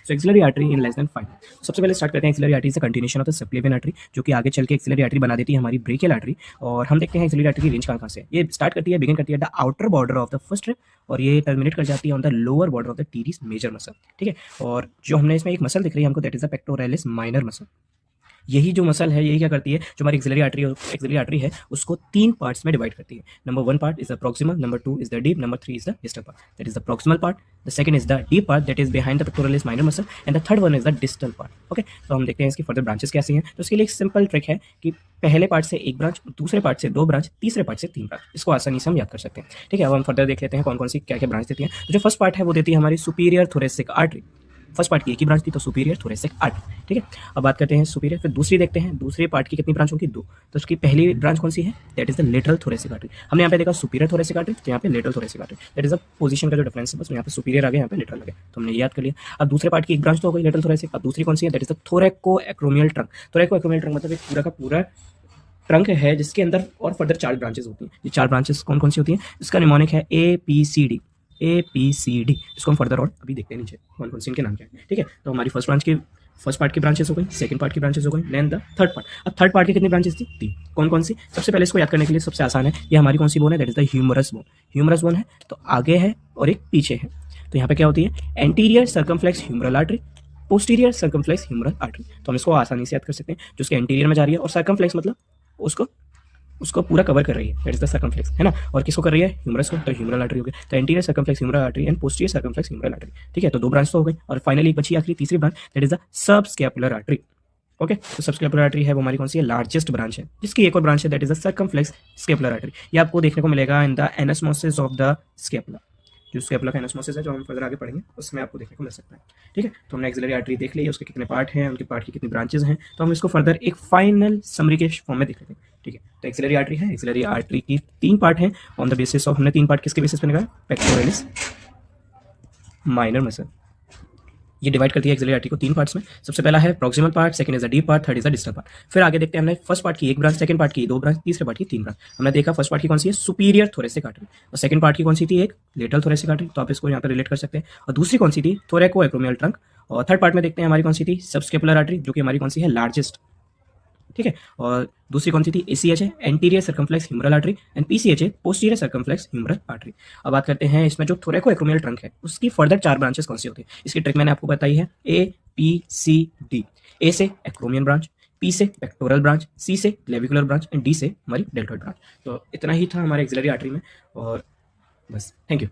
So axillary artery in less than 5। सबसे पहले start करते हैं एक्सिलरी आर्टरी से continuation of the subclavian artery, जो कि आगे चल के एक्सिलरी आर्टरी बना देती है हमारी ब्रेकियल आर्टरी। और हम देखते हैं एक्सिलरी आर्टरी की रेंज कहाँ से है। ये स्टार्ट करती है, बिगिन करती है the outer border of the first rib और ये टर्मिनेट कर जाती है on the lower border of the teres major muscle. ठीक है, और जो हमने इसमें एक मसल दिख रही है हमको, that is the pectoralis minor muscle. यही जो मसल है यही क्या करती है, जो हमारी एक्सिलरी आर्टरी है उसको 3 पार्ट्स में डिवाइड करती है। Number 1 part is the proximal, number 2 is the deep, number 3 is the distal part. That is the proximal part, the second is the deep part that is behind the pectoralis minor muscle and the third one is the distal part. Okay, तो हम देखते हैं इसकी further branches कैसी हैं। तो उसके लिए एक सिंपल ट्रिक है कि पहले पार्ट से एक ब्रांच, दूसरे पार्ट से 2 ब्रांच, तीसरे पार्ट से 3 ब्रांच, इसको आसानी से हम याद कर सकते हैं। ठीक है, अब हम फर्दर देख लेते हैं कौन कौन सी क्या क्या ब्रांच देती हैं। तो जो फर्स्ट पार्ट है वो देती है हमारी superior thoracic artery. First part की एक ही ब्रांच थी तो सुपीरियर थोरेसिक आर्टरी। ठीक है, अब बात करते हैं सुपीरियर, फिर दूसरी देखते हैं दूसरे पार्ट की कितनी ब्रांच होगी, 2। तो उसकी पहली ब्रांच कौन सी है, that is the lateral thoracic artery. हमने यहाँ पे देखा सुपीरियर थोरेसिक आर्टरी, तो यहाँ पे lateral thoracic artery. That is the position का जो डिफरेंस है, बस यहाँ पे सुपीरियर आ गया, यहाँ पे लेटरल आ गया, तो हमने ये याद कर लिया। अब दूसरे पार्ट की एक ब्रांच तो हो गई लेटरल थोरेसिक, अब दूसरी कौन सी है, that is the थोरैको acromial trunk. थोरैको acromial trunk मतलब एक पूरा का पूरा ट्रंक है जिसके अंदर और फर्दर 4 ब्रांचेस होती हैं। ये 4 ब्रांचेस कौन कौन सी होती हैं, इसका निमोनिक है APCD। APCD, इसको हम फर्दर और अभी देखते हैं नीचे कौन कौन सी इनके नाम क्या है। ठीक है, तो हमारी फर्स्ट पार्ट की ब्रांचेस हो गई, सेकंड पार्ट की ब्रांचेस हो गई, देन द थर्ड पार्ट। अब थर्ड पार्ट की कितनी ब्रांचेस थी, 3। कौन कौन सी, सबसे पहले इसको याद करने के लिए सबसे आसान है, ये हमारी कौन सी बोन है, that is the humerus bone. Humerus bone है तो आगे है और एक पीछे है। तो यहाँ पे क्या होती है, anterior circumflex humeral artery, posterior circumflex humeral artery. तो हम इसको आसानी से याद कर सकते हैं, जो उसके एंटीरियर में जा रही है और सर्कमफ्लेक्स मतलब उसको पूरा कवर कर रही है, दैट इज द सर्कमफ्लेक्स, है ना। और किसको कर रही है, ह्यूमरस को, तो ह्यूमरल आर्टरी हो गई। तो anterior circumflex humeral artery and posterior circumflex humeral artery. ठीक है, तो 2 ब्रांच तो हो गई और फाइनली एक बची आखिरी तीसरी branch, that is the subscapular artery. Okay, तो सबस्कैपुलर आर्टरी है वो हमारी कौन सी है, लार्जेस्ट ब्रांच है, जिसकी एक और ब्रांच है that is the circumflex scapular artery. ये आपको देखने को मिलेगा in the anastomosis of the scapula. जो स्कैपुला का एनास्मोसिस है जो हम फर्दर आगे पढ़ेंगे उसमें आपको देखने को मिल सकता है। ठीक है, तो हमने एक्सिलरी आर्टरी देख ली है, उसके कितने पार्ट हैं, उनके पार्ट की कितनी ब्रांचेस हैं, तो हम इसको फर्दर एक फाइनल समरी के फॉर्म में देख लेते हैं। ठीक है, तो एक्सिलरी आर्टरी है, एक्सिलरी आर्टरी की 3 पार्ट हैं ऑन द बेसिस ऑफ, हमने 3 पार्ट किसके बेसिस पे निकाला, पेक्टोरलिस माइनर मसल। ये डिवाइड करती है एक्सिलरी आर्टरी को 3 पार्ट्स में। सबसे पहला है proximal part, second is the deep part, third is the distal part. फिर आगे देखते हैं हमने फर्स्ट पार्ट की एक ब्रांच, सेकंड पार्ट की 2 ब्रांच, तीसरे पार्ट की 3 ब्रांच। हमने देखा फर्स्ट पार्ट की कौन सी है, सुपीरियर थोरेसिक आर्टरी, और सेकंड पार्ट की कौन सी थी, एक लेटरल थोरेसिक आर्टरी, तो आप इसको यहाँ पे रिलेट कर सकते हैं। और दूसरी कौन सी थी, थोरैको एक्रोमियल ट्रंक। और थर्ड पार्ट में देखते हैं हमारी कौन सी थी, सबस्कैपुलर आर्टरी, जो कि हमारी कौन सी है, लार्जेस्ट। ठीक है, और दूसरी कौन सी थी, ACH है, anterior circumflex humeral artery, and PCH है, पोस्टीरियर सर्कमफ्लेक्स ह्यूमरल आर्टरी। अब बात करते हैं इसमें जो थोरैको एक्रोमियल ट्रंक है उसकी फर्दर 4 ब्रांचेस कौन सी होती है। इसकी ट्रिक मैंने आपको बताई है, APCD। A से एक्रोमियन ब्रांच, P से पेक्टोरल ब्रांच, C से क्लेविकुलर ब्रांच एंड D से हमारी डेल्टॉइड ब्रांच। तो इतना ही था हमारे एक्सिलरी आर्टरी में, और बस, थैंक यू।